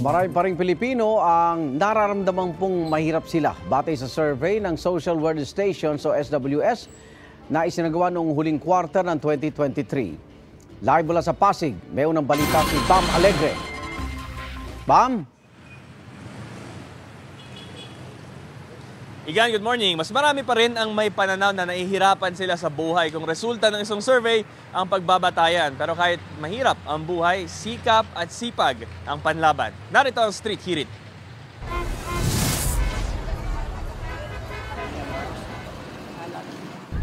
Marami pa ring Pilipino ang nararamdaman pong mahirap sila batay sa survey ng Social Weather Station o SWS na isinagawa noong huling quarter ng 2023. Live mula sa Pasig, may unang balita si Bam Alegre. Bam? Igan, good morning. Mas marami pa rin ang may pananaw na nahihirapan sila sa buhay kung resulta ng isang survey ang pagbabatayan. Pero kahit mahirap ang buhay, sikap at sipag ang panlaban. Narito ang Street Hirit.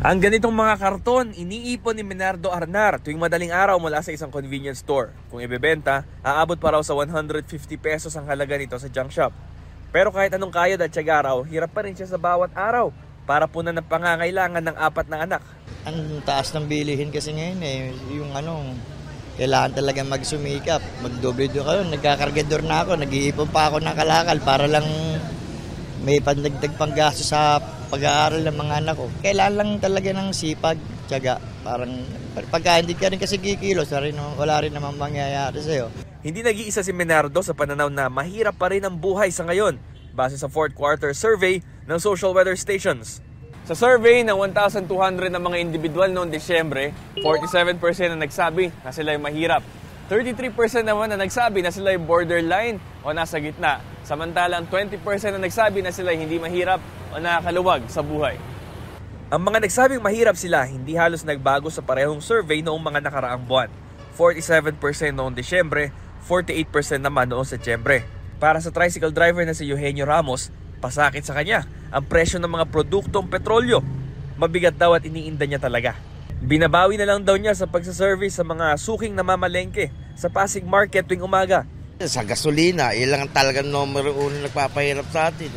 Ang ganitong mga karton, iniipon ni Menardo Arnar tuwing madaling araw mula sa isang convenience store. Kung ibebenta, aabot pa raw sa 150 pesos ang halaga nito sa junk shop. Pero kahit anong kayod at tiyaga raw, hirap pa rin siya sa bawat araw para punan ng pangangailangan ng 4 na anak. Ang taas ng bilihin kasi ngayon kailangan talaga magsumikap, magdoble doon kayo. Nagkakargador na ako, nag-iipon pa ako ng kalakal para lang may pandagdag pang gasto sa pag-aaral ng mga anak ko. Kailangan lang talaga ng sipag, tiyaga. Parang pagka hindi ka rin kasi kikilos, wala rin namang mangyayari sa'yo. Hindi nag-iisa si Menardo sa pananaw na mahirap pa rin ang buhay sa ngayon base sa 4th quarter survey ng Social Weather Stations. Sa survey ng 1,200 na mga individual noong Disyembre, 47% na nagsabi na sila ay mahirap. 33% naman na nagsabi na sila ay borderline o nasa gitna. Samantalang 20% na nagsabi na sila ay hindi mahirap o nakakaluwag sa buhay. Ang mga nagsabing mahirap sila hindi halos nagbago sa parehong survey noong mga nakaraang buwan. 47% noong Disyembre, 48% naman noong Setyembre. Para sa tricycle driver na si Eugenio Ramos, pasakit sa kanya ang presyo ng mga produktong petrolyo. Mabigat daw at iniinda niya talaga. Binabawi na lang daw niya sa pagsaservice sa mga suking namamalengke sa Pasig Market tuwing umaga. Sa gasolina, ilang talagang numero 1 nagpapahirap sa atin.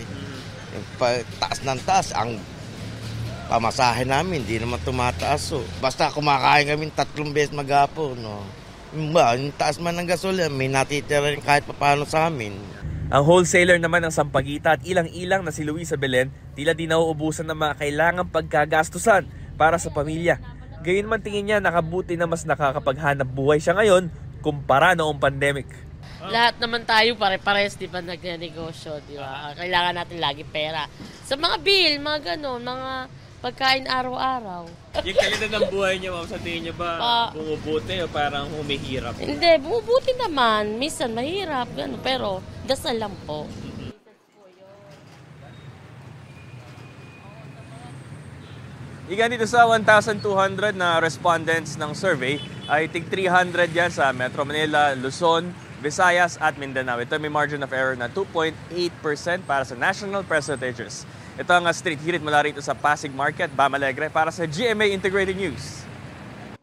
Taas ng taas, ang pamasahe namin, hindi naman tumataas. Basta kumakain kami 3 beses maghapon. Yung taas man ng gasolina, may natitira rin kahit paano sa amin. Ang wholesaler naman ng Sampaguita at ilang-ilang na si Luisa Belen, tila di nauubusan ng mga kailangang pagkagastusan para sa pamilya. Gayunman tingin niya nakabuti na mas nakakapaghanap buhay siya ngayon kumpara noong pandemic. Lahat naman tayo pare-pares, di ba, nagnegosyo, di ba? Kailangan natin lagi pera. Sa mga bill, mga ganon, mga pagkain araw-araw. Yung kalidad ng buhay niyo, ma'am, sa tingin niyo ba bumubuti o parang humihirap? Hindi, bumubuti naman. Minsan mahirap, gano'n, pero dasal lang po. Igan, dito sa 1,200 na respondents ng survey, ay tig 300 yan sa Metro Manila, Luzon, Visayas at Mindanao. Ito may margin of error na 2.8% para sa national percentages. Ito ang Street Hirit mula rito sa Pasig Market, Bam Alegre para sa GMA Integrated News.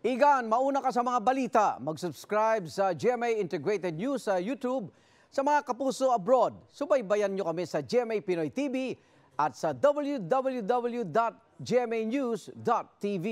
Igan, mauna ka sa mga balita. Mag-subscribe sa GMA Integrated News sa YouTube. Sa mga kapuso abroad, subaybayan nyo kami sa GMA Pinoy TV at sa www.gmanews.tv.